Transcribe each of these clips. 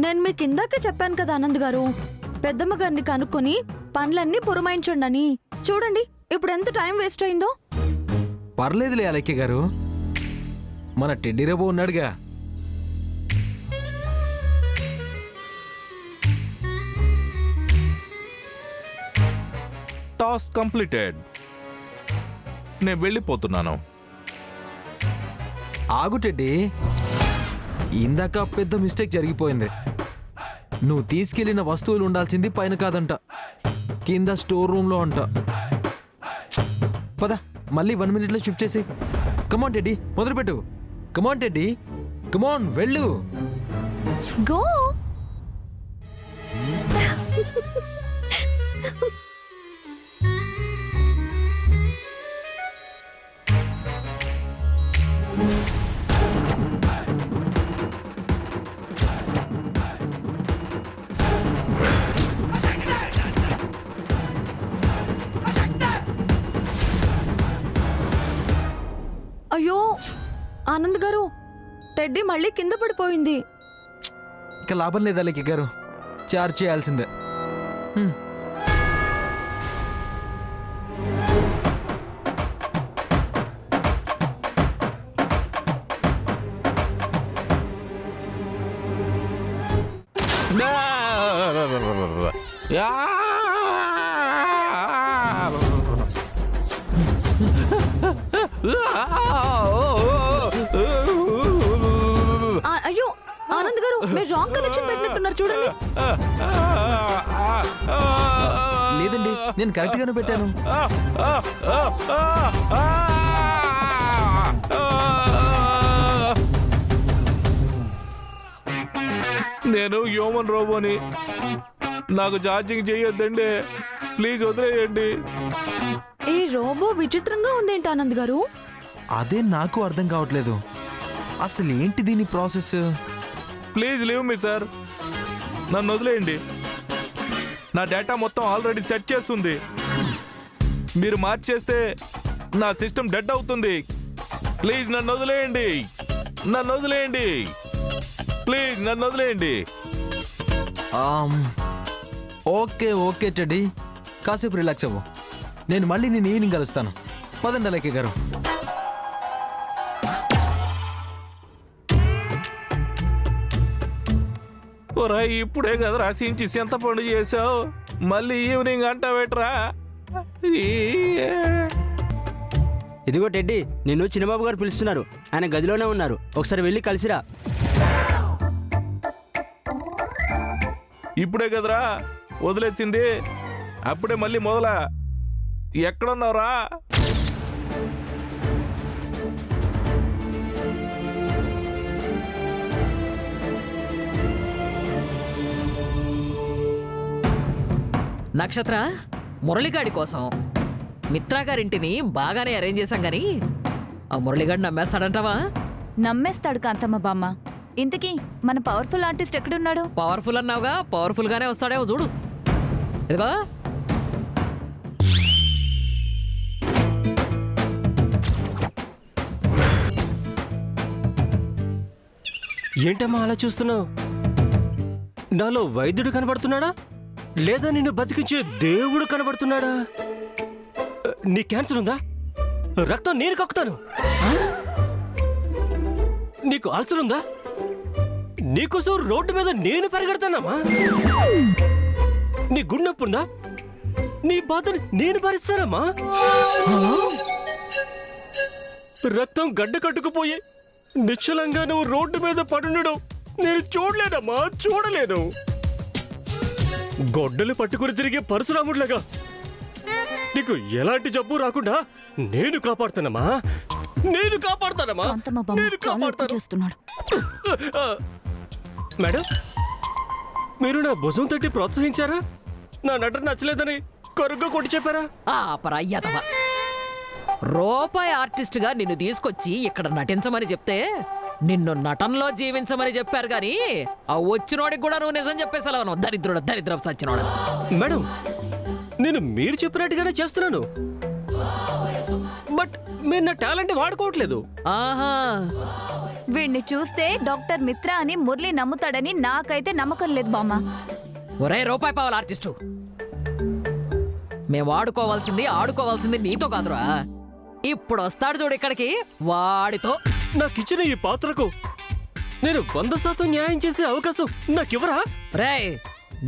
నేను మీకు ఇందాకే చెప్పాను కదా ఆనంద్ గారు, పెద్దమ్మ గారిని కనుక్కొని పనులన్నీ పురమాయించండి. చూడండి ఇప్పుడు ఎంత టైం వేస్ట్ అయిందో. పర్లేదులే అలెక్కి గారు, మన టెడ్డీ రోబో ఉన్నాడుగా. Task completed. నేను వెళ్ళిపోతున్నాను. ఆగు టెడ్డీ, ఇందాక పెద్ద మిస్టేక్ జరిగిపోయింది. నువ్వు తీసుకెళ్లిన వస్తువులు ఉండాల్సింది పైన కాదంట, కింద స్టోర్ రూమ్ లో అంట. పద, మళ్ళీ 1 minute షిఫ్ట్ చేసి. కమాన్ టెడ్డీ, మొదలుపెట్టు. కమాన్ టెడ్డీ, కమాన్, వెళ్ళు. గో. అయ్యో ఆనంద్ గారు, టెడ్డీ మళ్ళీ కింద పడిపోయింది. ఇక లాభం లేదు అలెక్కి గారు, చార్జ్ చేయాల్సిందే. అయ్యో ఆనంద్ గారు, మీరు రాంగ్ కనెక్షన్ పెట్టినట్టున్నారు చూడండి. లేదండి, నేను కరెక్ట్ గానే పెట్టాను. నేను హ్యూమన్ రోబోని, నాకు ఛార్జింగ్ చేయొద్దండి, ప్లీజ్ వదిలేయండి. ఈ రోబో విచిత్రంగా ఉందేంటి ఆనంద్ గారు? అదే నాకు అర్థం కావట్లేదు, అసలు ఏంటి దీని process? Please leave me sir, నన్ను వదిలేయండి. నా డేటా మొత్తం ఆల్రెడీ సెట్ చేస్తుంది. మీరు మార్చేస్తే నా సిస్టమ్ డెడ్ అవుతుంది. ప్లీజ్ నన్ను వదిలేయండి, నన్ను వదిలేయండి, ప్లీజ్ నన్ను వదిలేయండి. ఓకే ఓకే టెడ్డీ, కాసేపు రిలాక్స్ అవ్వు. నేను మళ్ళీ నేను ఈవినింగ్ కలుస్తాను. పదండి అలెక్కి గారు. ఓరా, ఇప్పుడే కదా రాసించి ఎంత పని చేసావు, మళ్ళీ ఈవినింగ్ అంటావేట్రా? ఇదిగో టెడ్డీ, నిన్ను చిన్నబాబు గారు పిలుస్తున్నారు. ఆయన గదిలోనే ఉన్నారు, ఒకసారి వెళ్ళి కలిసిరా. ఇప్పుడే కదరా వదిలేసింది, అప్పుడే మళ్ళీ మొదలా? ఎక్కడున్నావురా? నక్షత్ర, మురళిగాడి కోసం మిత్రాగారింటిని బాగానే అరేంజ్ చేశాం గాని ఆ మురళిగాడు నమ్మేస్తాడంటావా? నమ్మేస్తాడు కాంతమ్మ బామ్మ. ఇంతకీ మన పవర్ఫుల్ ఆర్టిస్ట్ ఎక్కడున్నాడు? పవర్ఫుల్ అన్నావుగా, పవర్ఫుల్ గానే వస్తాడేమో చూడు. ఇదిగో ఏంటమ్మా అలా చూస్తున్నావు? నాలో వైద్యుడు కనబడుతున్నాడా, లేదా నిన్ను బతికించే దేవుడు కనబడుతున్నాడా? నీ క్యాన్సర్ ఉందా? రక్తం నేను కక్కుతాను. నీకు అల్సర్ ఉందా? నీకోసం రోడ్డు మీద నేను పరిగెడతానమ్మా. నీ గుండె నొప్పి ఉందా? నీ బాధని నేను భరిస్తానమ్మా. రక్తం గడ్డ కట్టుకుపోయి నిశ్చలంగా నువ్వు రోడ్డు మీద పడుండడం నేను చూడలేనమ్మా, చూడలేను. గొడ్డలు పట్టుకుని తిరిగే పరశురాముడిలాగా నీకు ఎలాంటి జబ్బు రాకుండా నేను కాపాడుతానమ్మా, నేను కాపాడుతానమ్మా, నేను కాపాడుతాను. మేడం, మీరు నా భుజం తట్టి ప్రోత్సహించారా? నా నటన నచ్చలేదని కరుగ్గా కొట్టి చెప్పారా? పరాయ్యతవా, రూపాయి ఆర్టిస్ట్ గా నిన్ను తీసుకొచ్చి ఇక్కడ నటించమని చెప్తే నిన్ను నటనలో జీవించమని చెప్పారు గాని ఆ వచ్చినోడికి కూడా నువ్వు నిజం చెప్పేసావు. దరిద్రుడు, దరిద్రపు సచ్చినోడు. మేడం, నేను మీరు చెప్పినట్టుగానే చేస్తున్నాను, బట్ మీరు నా టాలెంట్ వాడుకోవట్లేదు. ఆహా, వీణ్ణి చూస్తే డాక్టర్ మిత్ర అని మురళి నమ్ముతాడని నాకైతే నమ్మకం లేదు బామ్మ. ఒరే రూపాయి పావుల ఆర్టిస్టు, మేము ఆడుకోవాల్సింది నీతో కాదురా. ఇప్పుడు వస్తాడు చూడు ఇక్కడికి, వాడితో. నాకిచ్చిన ఈ పాత్రకు నేను 100% న్యాయం చేసే అవకాశం నాకివ్వరా? రేయ్,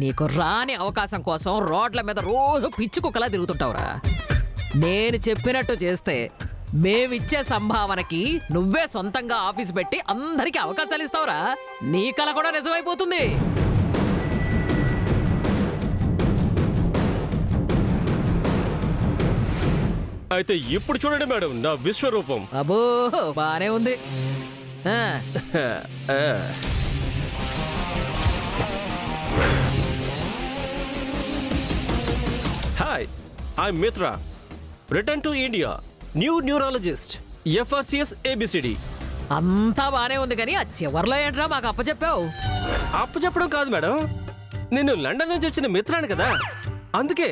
నీకు రాని అవకాశం కోసం రోడ్ల మీద రోజు పిచ్చి కుక్కలా తిరుగుతుంటావురా. నేను చెప్పినట్టు చేస్తే మేమిచ్చే సంభావనకి నువ్వే సొంతంగా ఆఫీస్ పెట్టి అందరికీ అవకాశాలు ఇస్తావురా. నీ కల కూడా నిజమైపోతుంది. అయితే ఇప్పుడు చూడండి మేడం నా విశ్వరూపం. అబ్బో బానే ఉంది. ఆ, హాయ్, ఐ మిత్ర, return to India, new neurologist, FRCS ABCD. అంతా బానే ఉంది కానీ ఆ చివర్లో ఏంట్రా మాకు అప్పచెప్పావు? అప్పు చెప్పడం కాదు మేడం, నేను లండన్ నుంచి వచ్చిన మిత్రాన్ని కదా, అందుకే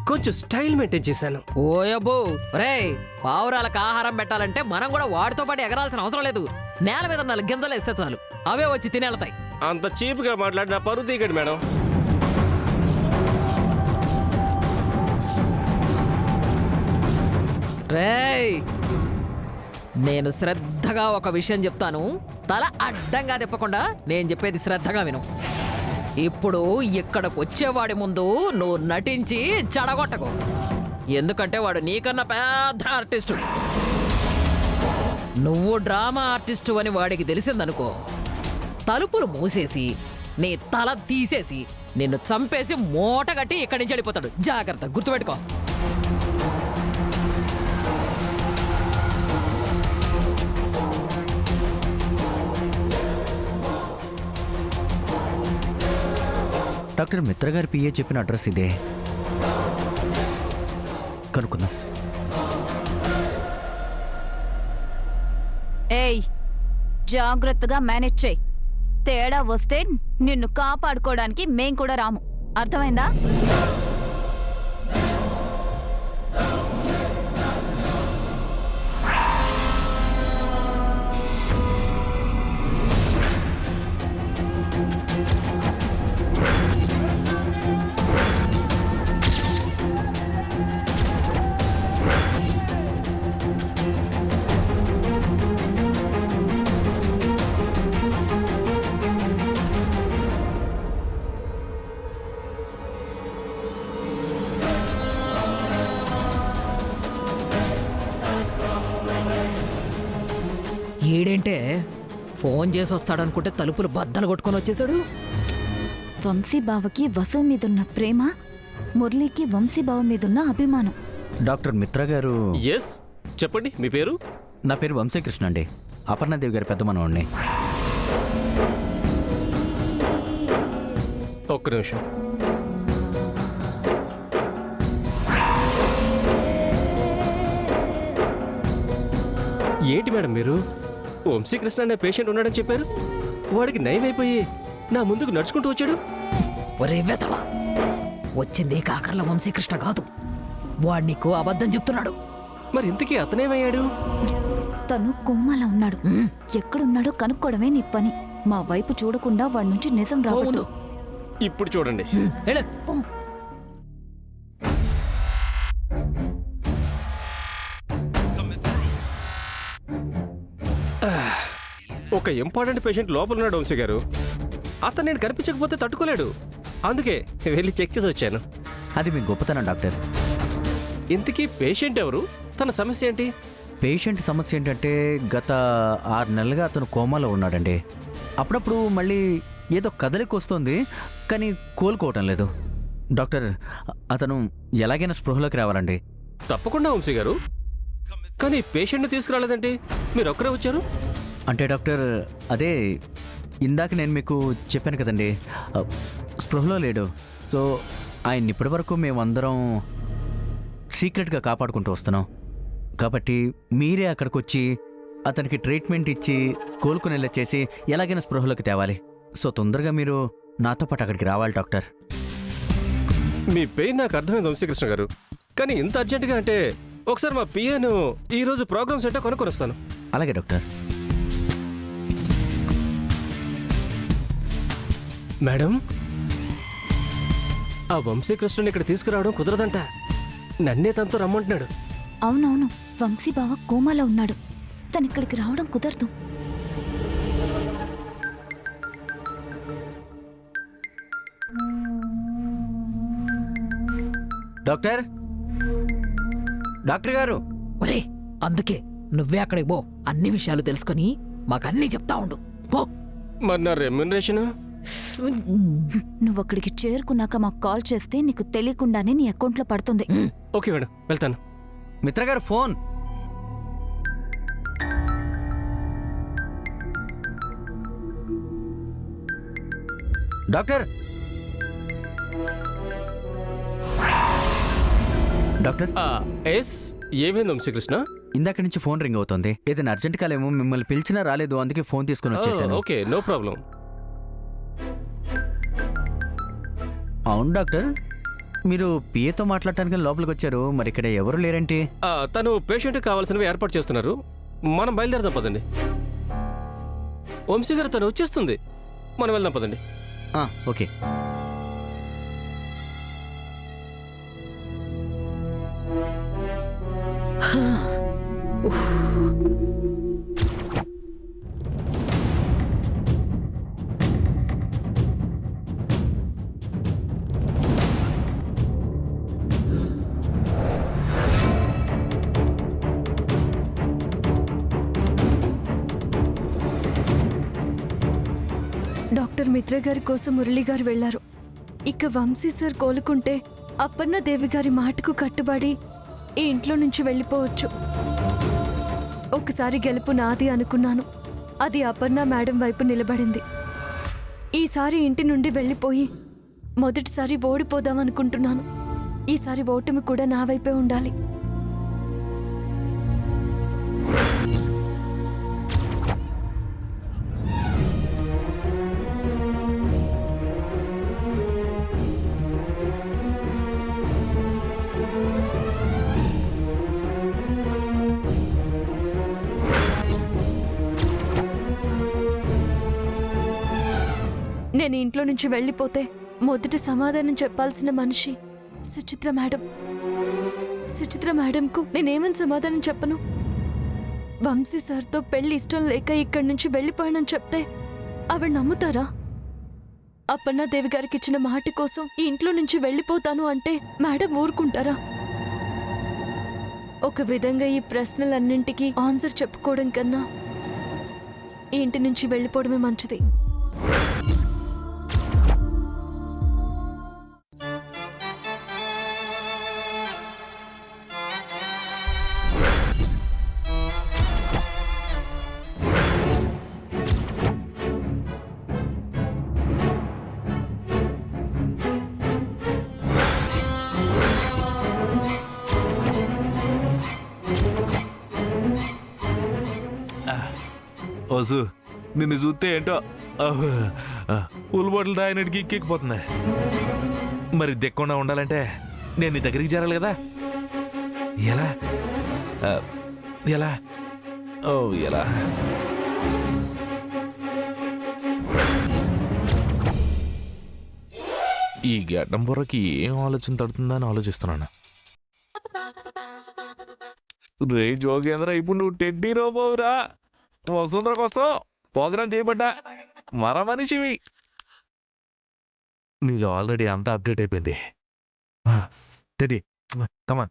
కొంచెం స్టైల్ మెయింటైన్ చేశాను. ఓయబ్బో రేయ్, పావురాలకు ఆహారం పెట్టాలంటే మనం కూడా వాటితో పాటు ఎగరాల్సిన అవసరం లేదు. నేల మీద 4 గింజలు వేస్తే చాలు, అవే వచ్చి తినేళ్తాయి. అంత చీప్గా మాట్లాడిన పరువు తీయకండి మేడం. రేయ్, నేను శ్రద్ధగా ఒక విషయం చెప్తాను, తల అడ్డంగా తిప్పకుండా నేను చెప్పేది శ్రద్ధగా విను. ఇప్పుడు ఇక్కడికి వచ్చేవాడి ముందు నువ్వు నటించి చెడగొట్టకు, ఎందుకంటే వాడు నీకన్నా పెద్ద ఆర్టిస్టు. నువ్వు డ్రామా ఆర్టిస్టు అని వాడికి తెలిసిందనుకో, తలుపులు మూసేసి నీ తల తీసేసి నిన్ను చంపేసి మూటగట్టి ఇక్కడి నుంచి వెళ్ళిపోతాడు. జాగ్రత్త, గుర్తుపెట్టుకో. డాక్టర్ మిత్ర గారి పిఏ చెప్పిన అడ్రస్ ఇదే, కనుక్కుందాం. ఏయ్, జాగ్రత్తగా మేనేజ్ చేయి. తేడా వస్తే నిన్ను కాపాడుకోవడానికి మేం కూడా రాము, అర్థమైందా? ఈడేంటే ఫోన్ చేసి వస్తాడనుకుంటే తలుపులు బద్దలు కొట్టుకొని వచ్చేసాడు. వంశీబావకి వసు మీదున్న ప్రేమ, మురళికి వంశీబావ మీదున్న అభిమానం. డాక్టర్ మిత్ర గారు. ఎస్, చెప్పండి మీ పేరు? నా పేరు వంశీకృష్ణ అండి, అపర్ణాదేవి గారి పెద్ద మనవాడిని. ఒక్క నిమిషం. ఏంటి మేడం మీరు వంశీకృష్ణ అనే పేషెంట్ ఉన్నాడని చెప్పారు, వాడికి నయం అయిపోయి నా ముందుకు నడుచుకుంటూ వచ్చాడు. ఒరే వెతవా, వచ్చింది కాకర్ల వంశీకృష్ణ కాదు, వాడు నీకు అబద్ధం చెప్తున్నాడు. మరి ఇంతకీ అతనేమయ్యాడు? తను కోమాలో ఉన్నాడు. ఎక్కడున్నాడో కనుక్కోవడమే నీ పని. మా వైపు చూడకుండా వాడి నుంచి నిజం రావద్దు. ఇప్పుడు చూడండి. వెళ్ళు. ఒక ఇంపార్టెంట్ పేషెంట్ లోపల ఉన్నాడు వంశీ గారు, అతను నేను కనిపించకపోతే తట్టుకోలేడు, అందుకే వెళ్ళి చెక్ చేసి వచ్చాను. అది మీ గొప్పతనం డాక్టర్. ఇంతకీ పేషెంట్ ఎవరు, తన సమస్య ఏంటి? పేషెంట్ సమస్య ఏంటంటే గత 6 నెలలుగా అతను కోమాలో ఉన్నాడండి. అప్పుడప్పుడు మళ్ళీ ఏదో కదలికి వస్తుంది కానీ కోలుకోవటం లేదు. డాక్టర్, అతను ఎలాగైనా స్పృహలోకి రావాలండి. తప్పకుండా వంశీ గారు, కానీ పేషెంట్ని తీసుకురాలేదంటే మీరు ఒక్కరే వచ్చారు? అంటే డాక్టర్, అదే ఇందాక నేను మీకు చెప్పాను కదండి, స్పృహలో లేడు. సో ఆయన ఇప్పటి వరకు మేమందరం సీక్రెట్గా కాపాడుకుంటూ వస్తున్నాం. కాబట్టి మీరే అక్కడికి వచ్చి అతనికి ట్రీట్మెంట్ ఇచ్చి కోలుకునేలా చేసి ఎలాగైనా స్పృహలోకి తేవాలి. సో తొందరగా మీరు నాతో పాటు అక్కడికి రావాలి డాక్టర్. మీ పెయిన్ నాకు అర్థమైంది వంశీకృష్ణ గారు, కానీ ఇంత అర్జెంటుగా అంటే ఒకసారి మా పిఏను ఈరోజు ప్రోగ్రామ్స్ ఏంటో కొనుక్కొని వస్తాను. అలాగే డాక్టర్. మేడం, ఆ వంశీకృష్ణుని ఇక్కడ తీసుకురావడం కుదరదంట. నన్నే తనతో రమ్మంటున్నాడు. అవునవును, వంశీ బావ కోమాలో ఉన్నాడు. తను ఇక్కడికి రావడం కుదరదు. డాక్టర్ డాక్టర్ గారు, ఒరే అందుకే నువ్వే అక్కడికి పో, అన్ని విషయాలు తెలుసుకొని మాకన్నీ చెప్తా ఉండు పో. మరి నా రెమ్యునరేషన్? నువ్వు అక్కడికి చేరుకున్నాక మాకు కాల్ చేస్తే నీకు తెలియకుండానే నీ అకౌంట్లో పడుతుంది. ఓకే మేడం, వెళ్తాను. మిత్ర గారు ఫోన్. డాక్టర్ డాక్టర్, ఎస్, ఏమైంది వంశీకృష్ణ? ఇందాక నుంచి ఫోన్ రింగ్ అవుతుంది. ఏదైనా అర్జెంట్ కాల్ ఏమో, మిమ్మల్ని పిలిచినా రాలేదు, అందుకే ఫోన్ తీసుకుని వచ్చేసాను. Okay, no problem. అవును డాక్టర్, మీరు పిఏతో మాట్లాడటానికి లోపలికి వచ్చారు, మరి ఇక్కడ ఎవరు లేరేంటి? తను పేషెంట్ కావాల్సినవి ఏర్పాటు చేస్తున్నారు. మనం బయలుదేరదాం పదండి. వంశీ గారు తను వచ్చేస్తుంది, మనం వెళ్దాం పదండి. ఓకే. డాక్టర్ మిత్ర గారి కోసం మురళి గారు వెళ్లారు. ఇక వంశీ సార్ కోలుకుంటే అపర్ణ దేవి గారి మాటకు కట్టుబడి ఈ ఇంట్లో నుంచి వెళ్ళిపోవచ్చు. ఒకసారి గెలుపు నాది అనుకున్నాను, అది అపర్ణ మేడం వైపు నిలబడింది. ఈసారి ఇంటి నుండి వెళ్ళిపోయి మొదటిసారి ఓడిపోదామనుకుంటున్నాను. ఈసారి ఓటమి కూడా నా వైపే ఉండాలి. నేను ఇంట్లో నుంచి వెళ్ళిపోతే మొదటి సమాధానం చెప్పాల్సిన మనిషి సుచిత్ర మేడం. సుచిత్ర మేడంకు నేనేమని సమాధానం చెప్పను? వంశీ సార్తో పెళ్లి ఇష్టం లేక ఇక్కడి నుంచి వెళ్ళిపోయానని చెప్తే ఆవిడ నమ్ముతారా? అపర్ణాదేవి గారికి ఇచ్చిన మాట కోసం ఈ ఇంట్లో నుంచి వెళ్ళిపోతాను అంటే మేడం ఊరుకుంటారా? ఒక విధంగా ఈ ప్రశ్నలన్నింటికీ ఆన్సర్ చెప్పుకోవడం కన్నా ఈ ఇంటి నుంచి వెళ్ళిపోవడమే మంచిది. వసు, నిన్ను చూస్తే ఏంటో ఉల్బొట్లు తాగినట్టుకి ఎక్కిపోతుంది. మరి దిక్కుండా ఉండాలంటే నేను నీ దగ్గరికి చేరాలి కదా. ఎలా ఎలా ఎలా? ఈ గడ్డం బుర్రకి ఏం ఆలోచన తడుతుందా అని ఆలోచిస్తున్నాను. రే జోగేంద్ర, ఇప్పుడు నువ్వు టెడ్డీ రోబోరా. వసుంధర కోసం ప్రోగ్రాం చేయబడ్డా మర మనిషివి. నీకు ఆల్రెడీ అంతా అప్డేట్ అయిపోయింది. టెడ్డీ కమాన్.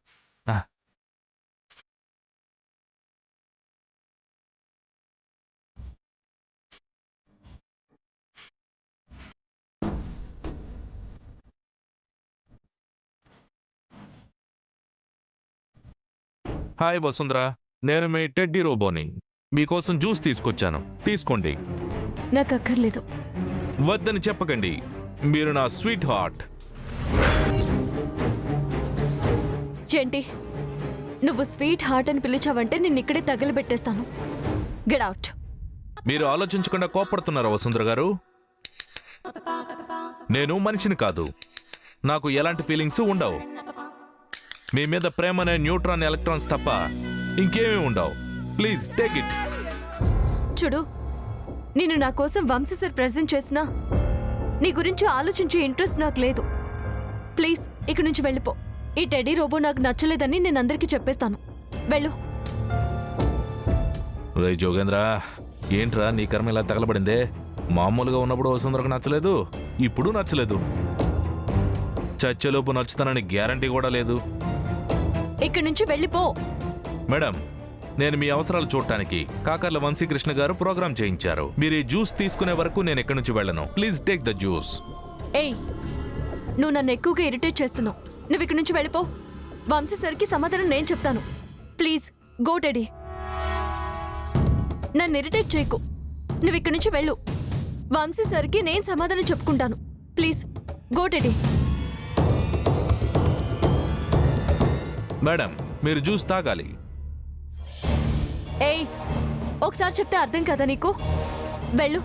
హాయ్ వసుంధర, నేను మీ టెడ్డీ రోబోని. మీకోసం జ్యూస్ తీసుకొచ్చాను, తీసుకోండి. నాకు అక్కర్లేదు. వద్దని చెప్పకండి, మీరు నా స్వీట్ హార్ట్. ఏంటి, నువ్వు స్వీట్ హార్ట్ అని పిలిచావంటే నిన్ను ఇక్కడే తగలబెట్టేస్తాను. Get out. మీరు ఆలోచించకుండా కోపడుతున్నారా వసుంధర గారు? నేను మనిషిని కాదు, నాకు ఎలాంటి ఫీలింగ్స్ ఉండవు. మీ మీద ప్రేమ అనే న్యూట్రాన్ ఎలక్ట్రాన్స్ తప్ప ఇంకేమీ ఉండవు. Please take it. చూడు, నేను నా కోసం వంశీ సార్ ప్రెజెంట్ చేసినా నీ గురించి ఆలోచించే ఇంట్రెస్ట్ నాకు లేదు. ప్లీజ్ ఇక్కడి నుంచి వెళ్ళిపో. ఈ టెడీ రోబో నాకు నచ్చలేదని నేను అందరికీ చెప్పేస్తాను. వెళ్ళు. రే జోగేంద్ర, ఏంట్రా నీ కర్మ ఇలా తగలబడిందే? మామూలుగా ఉన్నప్పుడు వసుంధరకు నచ్చలేదు, ఇప్పుడు నచ్చలేదు. చచ్చేలోపు నచ్చుతానని గ్యారంటీ కూడా లేదు. ఇక్కడి నుంచి వెళ్ళిపో. మేడం, నేను మీ అవసరాలు చూడటానికి కాకర్ల వంశీకృష్ణ గారు ప్రోగ్రామ్ చేయించారు. మీరు ఈ జ్యూస్ తీసుకునే వరకు నేను ఎక్కడి నుంచి వెళ్ళను. Please take the juice. ఏయ్, నువ్వు నన్ను ఎక్కువగా ఇరిటేట్ చేస్తున్నావు. నువ్వు ఇక్కడి నుంచి వెళ్ళిపో. వంశీ సార్కి సమాధానం నేను చెప్తాను. Please go teddy. నన్ను ఇరిటేట్ చేయకు. నువ్వు ఇక్కడి నుంచి వెళ్ళు. వంశీ సార్కి నేను సమాధానం చెప్పుకుంటాను. Please go teddy. మేడం, మీరు జ్యూస్ తాగాలి. ఏయ్, ఒకసారి చెప్తే అర్థం కదా నీకు? వెళ్ళు.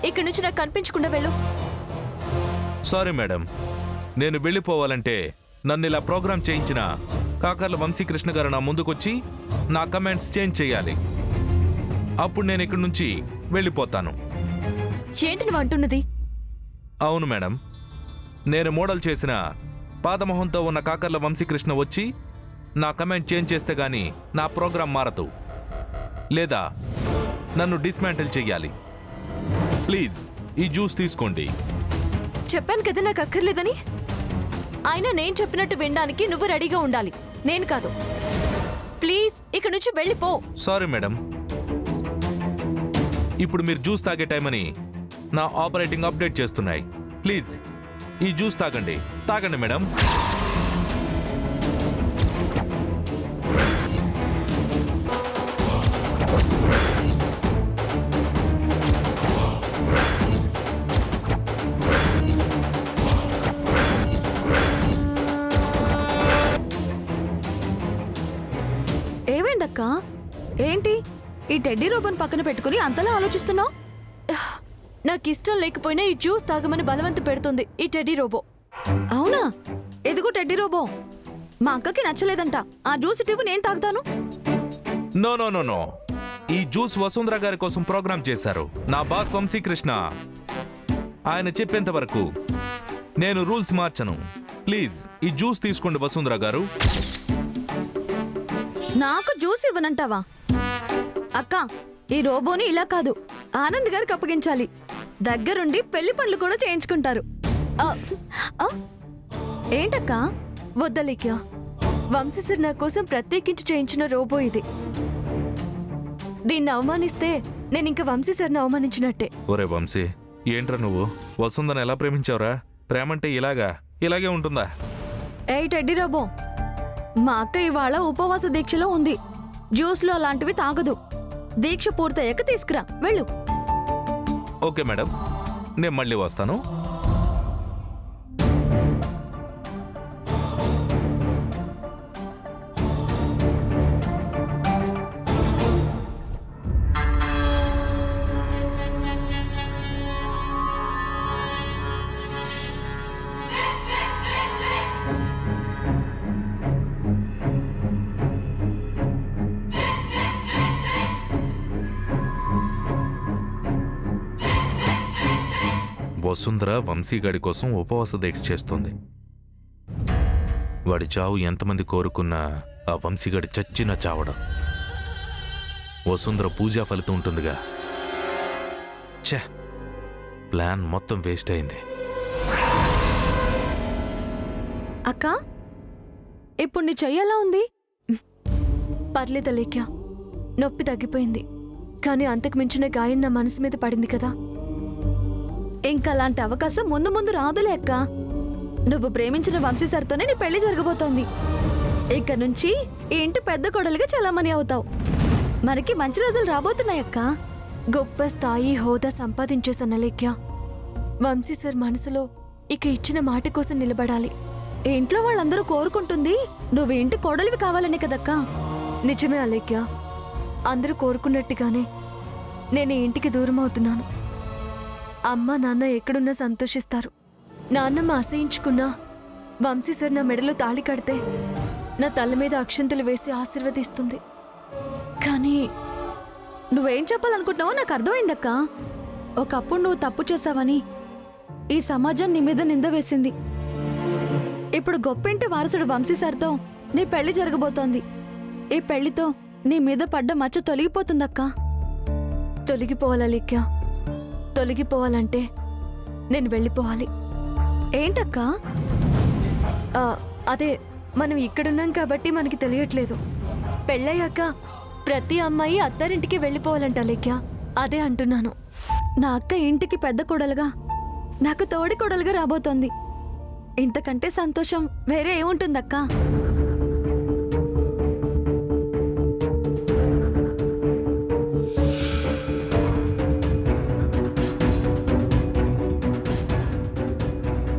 ఇక్కడి నుంచి నాకు కనిపించకుండా వెళ్ళు. సారీ మేడం, నేను వెళ్ళిపోవాలంటే నన్ను ఇలా ప్రోగ్రామ్ చేయించిన కాకర్ల వంశీకృష్ణ గారు నా ముందుకొచ్చి నా కమెంట్స్ చేంజ్ చేయాలి. అప్పుడు నేను ఇక్కడి నుంచి వెళ్ళిపోతాను. ఏంటి నువ్వు అంటున్నది? అవును మేడం, నేను మోడల్ చేసిన పాదమోహంతో ఉన్న కాకర్ల వంశీకృష్ణ వచ్చి నా కమెంట్ చేంజ్ చేస్తే గానీ నా ప్రోగ్రాం మారదు, లేదా నన్ను డిస్మాంటిల్ చెయ్యాలి. ప్లీజ్ ఈ జ్యూస్ తీసుకోండి. చెప్పాను కదా నాకు అక్కర్లేదని. అయినా నేను చెప్పినట్టు వినడానికి నువ్వు రెడీగా ఉండాలి, నేను కాదు. ప్లీజ్ ఇక్కడి నుంచి వెళ్ళిపో. సారీ మేడం, ఇప్పుడు మీరు జ్యూస్ తాగే టైం అని నా ఆపరేటింగ్ అప్డేట్ చేస్తున్నాయి. ప్లీజ్ ఈ జ్యూస్ తాగండి. తాగండి మేడం. ఏమైందక్కా? ఏంటి ఈ టెడ్డీ రోబోని పక్కన పెట్టుకుని అంతలా ఆలోచిస్తున్నావు? నాకు ఇష్టం లేకపోయినా ఈ జ్యూస్ తాగమని బలవంత పెడుతుంది ఈ టెడ్డీ రోబో. అవునా? ఎదుగు టెడ్డీ రోబో. మా అక్కకి నచ్చలేదంట. ఆ జ్యూస్ ఇవ్వు, నేను తాగుతాను. నో నో నో నో, ఈ జ్యూస్ వసుంధర గారి కోసం ప్రోగ్రామ్ చేశారు నా బాస్ వంశీకృష్ణ. ఆయన చెప్పేంత వరకు నేను రూల్స్ మార్చను. ప్లీజ్ ఈ జ్యూస్ తీసుకోండి వసుంధర గారు. నాకు జ్యూస్ ఇవ్వనంటావా? అక్క, ఈ రోబోని ఇలా కాదు, ఆనంద్ గారికి అప్పగించాలి. దగ్గరుండి పెళ్లి పనులు కూడా చేయించుకుంటారు. ఆ, ఆ? ఏంటక్కా? వద్దలేక్యా. వంశీ సార్ నా కోసం ప్రత్యేకించి చేయించిన రోబో ఇది. దీన్ని అవమానిస్తే నేను ఇంకా వంశీ సార్ని అవమానించినట్టే. ఒరే వంశీ, ఏంట్రా నువ్వు వసుంధను ఎలా ప్రేమించావురా? ప్రేమంటే ఇలాగే ఉంటుందా? ఏయ్ టెడ్డీ రోబో, మా అక్క ఇవాళ ఉపవాస దీక్షలో ఉంది. జ్యూస్లో అలాంటివి తాగదు. దీక్ష పూర్తయ్యాక తీసుకురా, వెళ్ళు. ఓకే మేడం, నేను మళ్ళీ వస్తాను. వసుంధర వంశీగాడి కోసం ఉపవాస దీక్ష చేస్తోంది. వాడి చావు ఎంతమంది కోరుకున్నా ఆ వంశీగాడి చచ్చినా చావడం. వసుంధర పూజా ఫలితం ఉంటుందిగా. ఛే, ప్లాన్ మొత్తం వేస్ట్ అయింది. అక్క, ఇప్పుడు నీ చెయ్యలా ఉంది? పర్లేదు లేక్యా, నొప్పి తగ్గిపోయింది. కానీ అంతకు మించిన గాయం నా మనసు మీద పడింది కదా. ఇంకా అలాంటి అవకాశం ముందు ముందు రాదులే అక్క. నువ్వు ప్రేమించిన వంశీ సార్తోనే నీ పెళ్లి జరగబోతోంది. ఇక నుంచి ఈ ఇంటి పెద్ద కొడలుగా చలామణి అవుతావు. మనకి మంచి రోజులు రాబోతున్నాయక్క. గొప్ప స్థాయి హోదా సంపాదించేసన్న లేక్యా. వంశీ సార్ మనసులో ఇక ఇచ్చిన మాట కోసం నిలబడాలి. ఈ ఇంట్లో వాళ్ళందరూ కోరుకుంటుంది నువ్వు ఇంటి కోడలివి కావాలని కదక్కా. నిజమే అలేక్యా, అందరూ కోరుకున్నట్టుగానే నేను ఈ ఇంటికి దూరం అవుతున్నాను. అమ్మ నాన్న ఎక్కడున్నా సంతోషిస్తారు. నాన్నమ్మ అసహించుకున్నా వంశీ సార్ నా మెడలో తాళి కడితే నా తల మీద అక్షంతలు వేసి ఆశీర్వదిస్తుంది. కానీ నువ్వేం చెప్పాలనుకుంటున్నావో నాకు అర్థమైందక్క. ఒకప్పుడు నువ్వు తప్పు చేశావని ఈ సమాజం నీ మీద నింద వేసింది. ఇప్పుడు గొప్పింటి వారసుడు వంశీ సార్తో నీ పెళ్లి జరగబోతోంది. ఈ పెళ్లితో నీ మీద పడ్డ మచ్చ తొలగిపోతుందక్కా. తొలగిపోవాలా లేఖ్య? తొలగిపోవాలంటే నేను వెళ్ళిపోవాలి. ఏంటక్కా? అదే మనం ఇక్కడున్నాం కాబట్టి మనకి తెలియట్లేదు. పెళ్ళయ్యాక ప్రతి అమ్మాయి అత్తారింటికి వెళ్ళిపోవాలంట లేఖ్య. అదే అంటున్నాను. నా అక్క ఇంటికి పెద్ద కోడలుగా, నాకు తోడి కోడలుగా రాబోతోంది. ఇంతకంటే సంతోషం వేరే ఏముంటుందక్కా?